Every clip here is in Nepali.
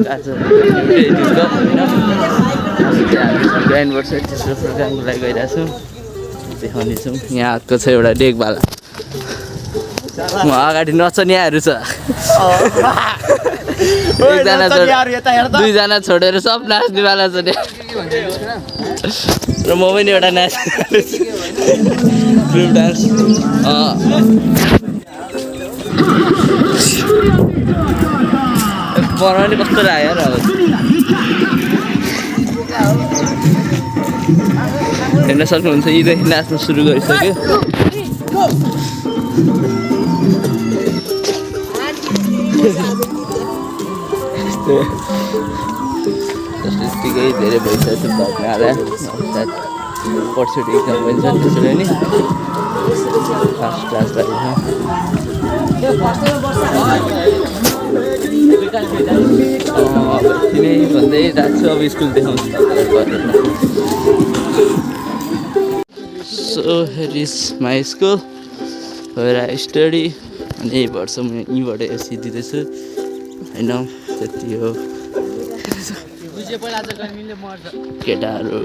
आज ग्राइन्ड वर्ष तेस्रो प्रोग्रामको लागि गइरहेको छौँ देखाउनेछौँ। यहाँ आएको छ एउटा डेकवाला उहाँ अगाडि नचनियाहरू छ दुईजना छोडेर सब नाच्नेवाला छ र म पनि एउटा नाच्ने ग्रुप डान्स बनाउने कस्तो लाग्यो र हेर्न सक्नुहुन्छ यीदेखि नाच्नु सुरु गरिसक्यो त्यतिकै धेरै भइसक्यो भग्न आएर पर्सिटी इक्जाम पनि छ त्यसैले नि फर्स्ट क्लास तिनै भन्दै राख्छु अब स्कुल देखाउँछु so here is my school where I study अनि यही वर्ष म यहीँबाट एसी दिँदैछु होइन त्यति हो केटाहरू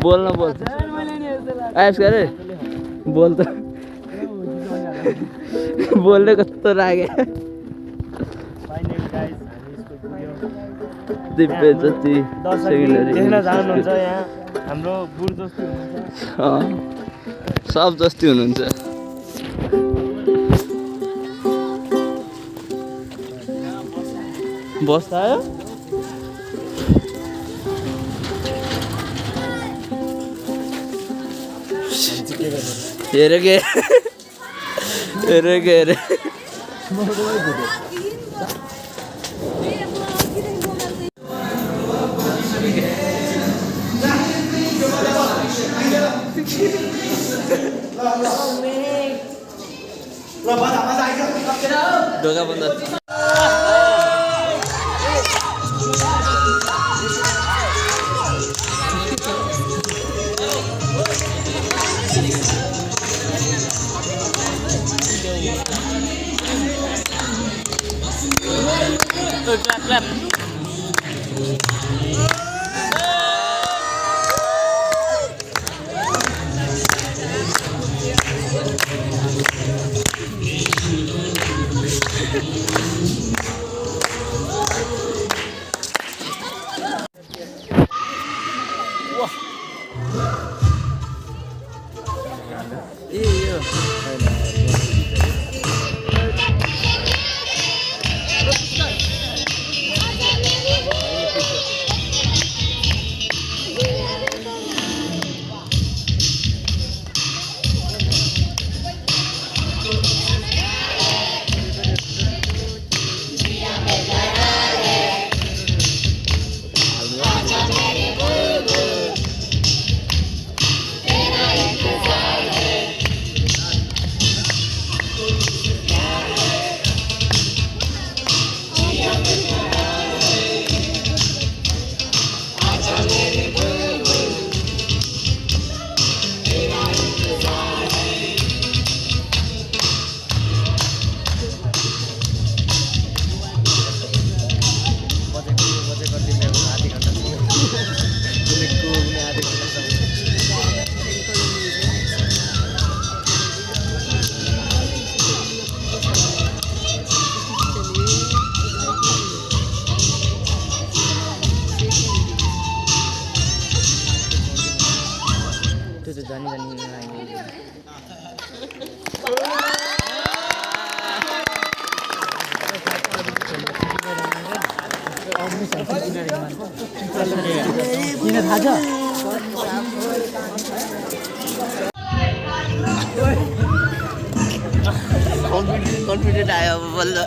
बोल्न बोल आएस गरे बोल त बोल्ने कस्तो लाग्यो दिव्य जति हाम्रो बुढ जस्तो सब जस्तै हुनुहुन्छ बस्दा आयो हेर के ढोका बन्द clap. कन्फिडेन्ट आयो अब बल्ल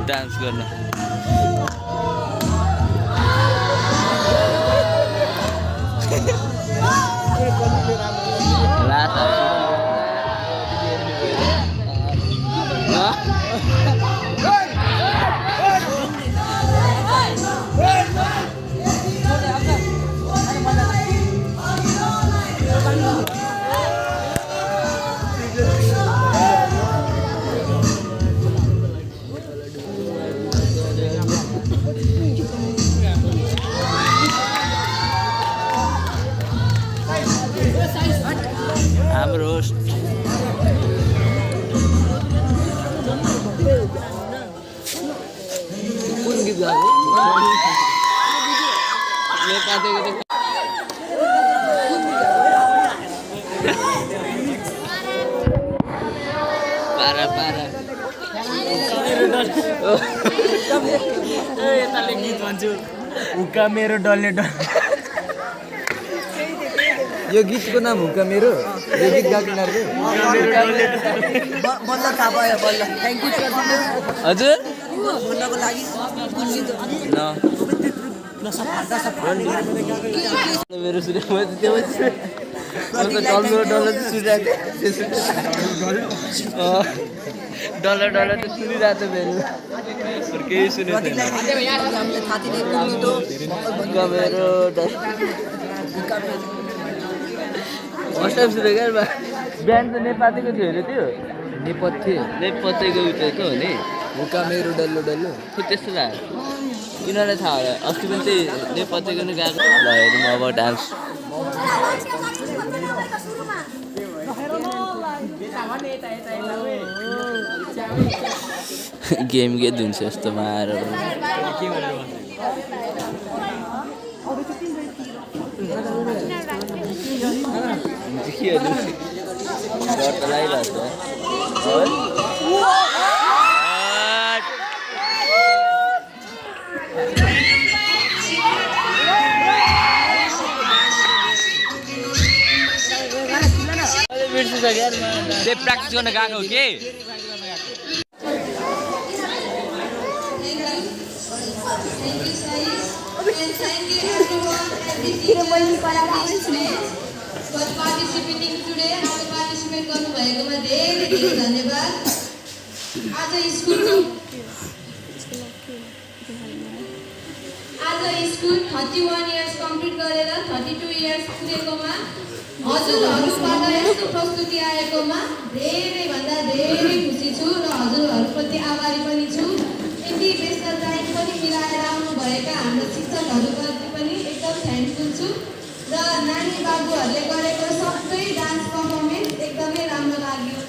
डान्स गर्न हाम्रो होस्ट कुन गीत गाएको पारा पारा यताले गीत भन्छु हुक्का मेरो डल्ले डल्ले यो गीतको नाम हुक्का मेरो यो गीत गाएको बल्ल थाहा पायो बल्ल थ्याङ्क यू हजुर भन्नको लागि मेरो सुने त्यो डल्लो डल्लो चाहिँ सुनिरहेको डल्लो डल्लो चाहिँ सुनिरहेको थियो मेरो केही सुनेको थिएन मेरो फर्स्ट टाइम सुनेको क्या बिहान त नेपालीको थियो अरे त्यो नेपथ्यको उयो त हो नि हुक्का मेरो डल्लो डल्लो खै त्यस्तो लाग्यो यिनीहरूलाई थाहा होला अस्ति पनि त्यही नेपथ्यको नि गएको ल हेरौँ अब डान्स गेम के दिन्छ यस्तोमा आएर के डर त लागिरहेको त्यो प्र्याक्टिस गर्न गएको हो के participating today and participate गर्नुभएकोमा धेरै धेरै धन्यवाद आज स्कुल 31 इयर्स कम्प्लिट गरेर 32 इयर्स पुगेकोमा हजुरहरूबाट यस्तो प्रस्तुति आएकोमा धेरै भन्दा धेरै खुसी छु र हजुरहरूप्रति आभारी पनि छु यति व्यस्त टाइम पनि मिलाएर आउनुभएका हाम्रो शिक्षकहरूप्रति पनि एकदम थ्याङ्कफुल छु र नानी बाबुहरूले गरेको सबै डान्स पर्फर्मेन्स एकदमै राम्रो लाग्यो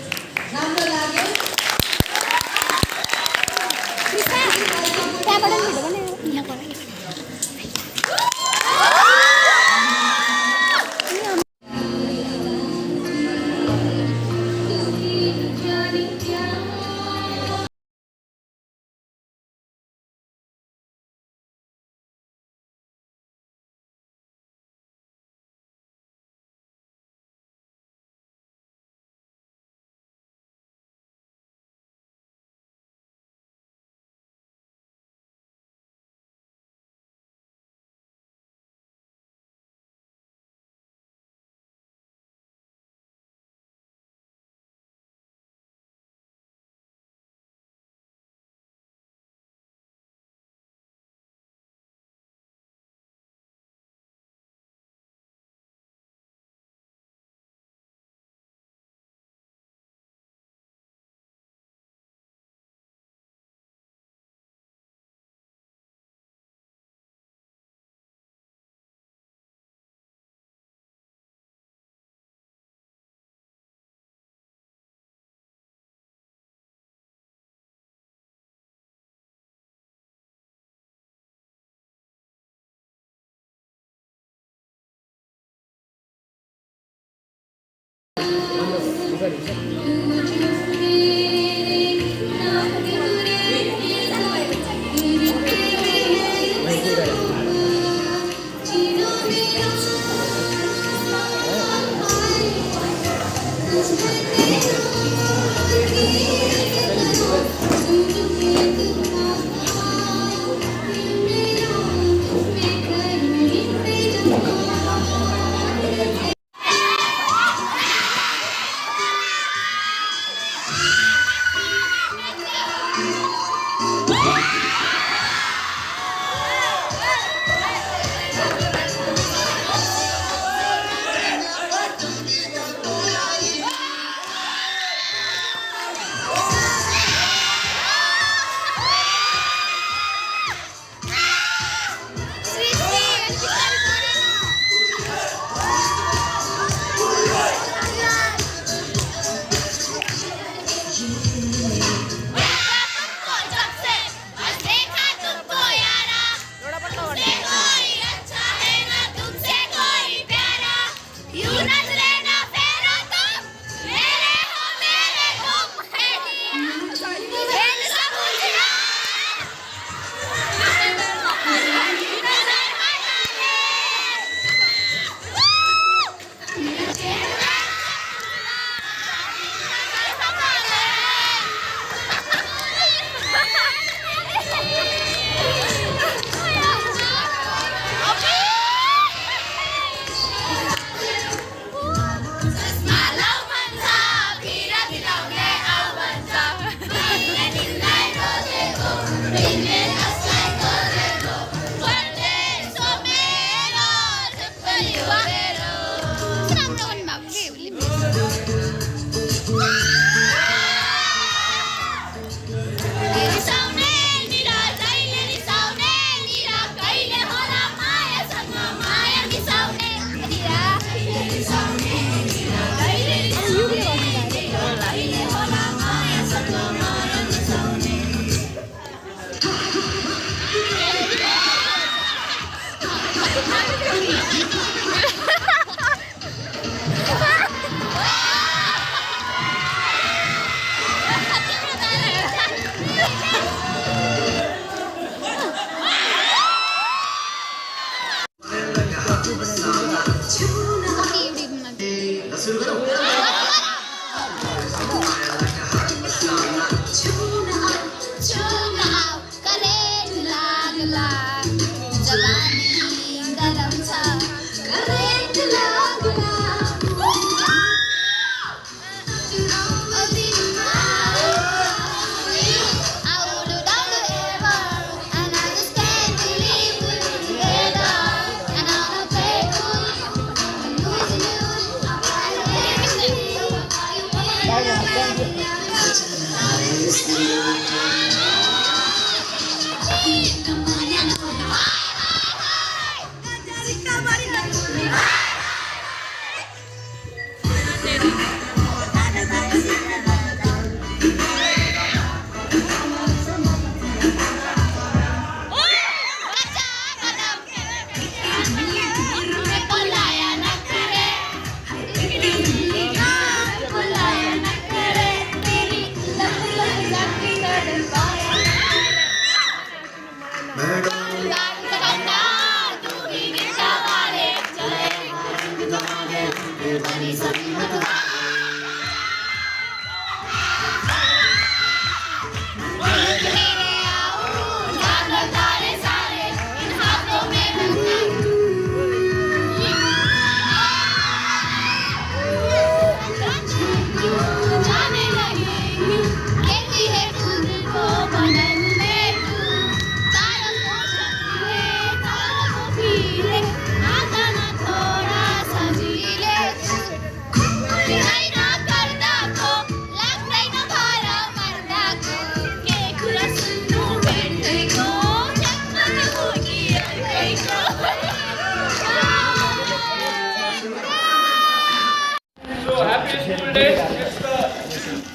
So happy school day. It's the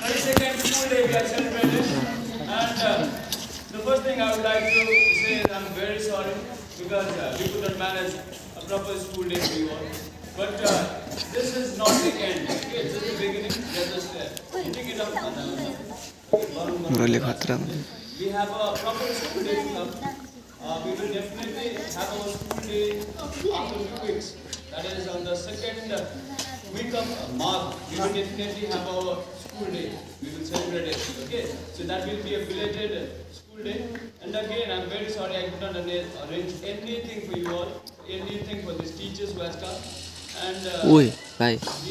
32nd school day we are celebrating. And the first thing I would like to say is I'm very sorry because we could not manage a proper school day for you all. But this is not the end. Okay, it's just the beginning. We are just hitting it up. We have a proper school day to come. We will definitely have our school day after 2 weeks. That is on the second week of March. We will definitely have our school day. We will celebrate it. Okay? So that will be a belated school day. And again, I'm very sorry I could not arrange anything for you all. Anything for these teachers who has come. And the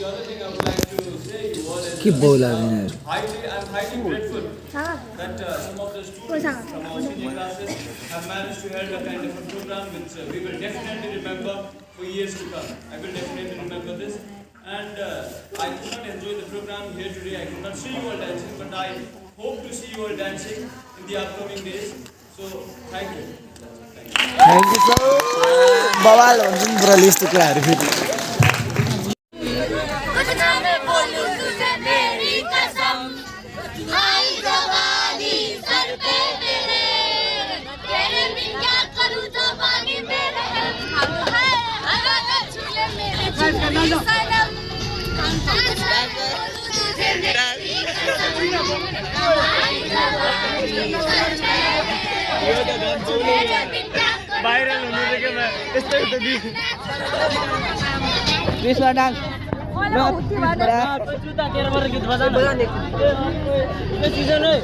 other thing I would like to say you all is I'm highly grateful that some of the students from our senior classes have managed to hold a kind of a program which we will definitely remember for years to come. I will definitely remember this. And I could not enjoy the program here today. I could not see you all dancing, but I hope to see you all dancing in the upcoming days. So, thank you. Thank you so much. Bawal हुन्छ नि पुरा लिस्ट कुराहरु फेरि भाइरल हुनु के म यस्तै त दि कृष्ण डान्स जुत्ता तेरो बर गीत बजाउन यो सिजन हो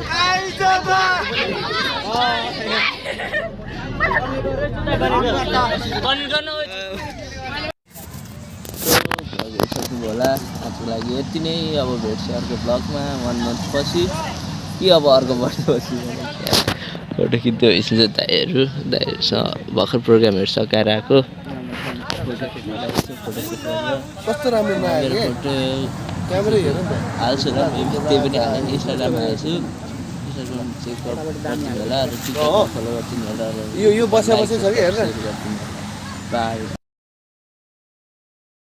होला आजको लागि यति नै अब भेट्छु अर्को ब्लगमा 1 मन्थ पछि कि अब अर्को वर्षपछि फोटो खिच्दै हिँड्छ दाइहरूसँग भर्खर प्रोग्रामहरू सकाएर आएको कस्तो राम्रो नआयो फोटो क्यामेरा हेर न हाल्छु र त्यही पनि हाल्ने इन्स्टाग्राममा हाल्छु इन्स्टाग्राम चेक गर्नु होला र टिकटक फलो गर्दिनु होला यो बसे छ कि हेर न बाई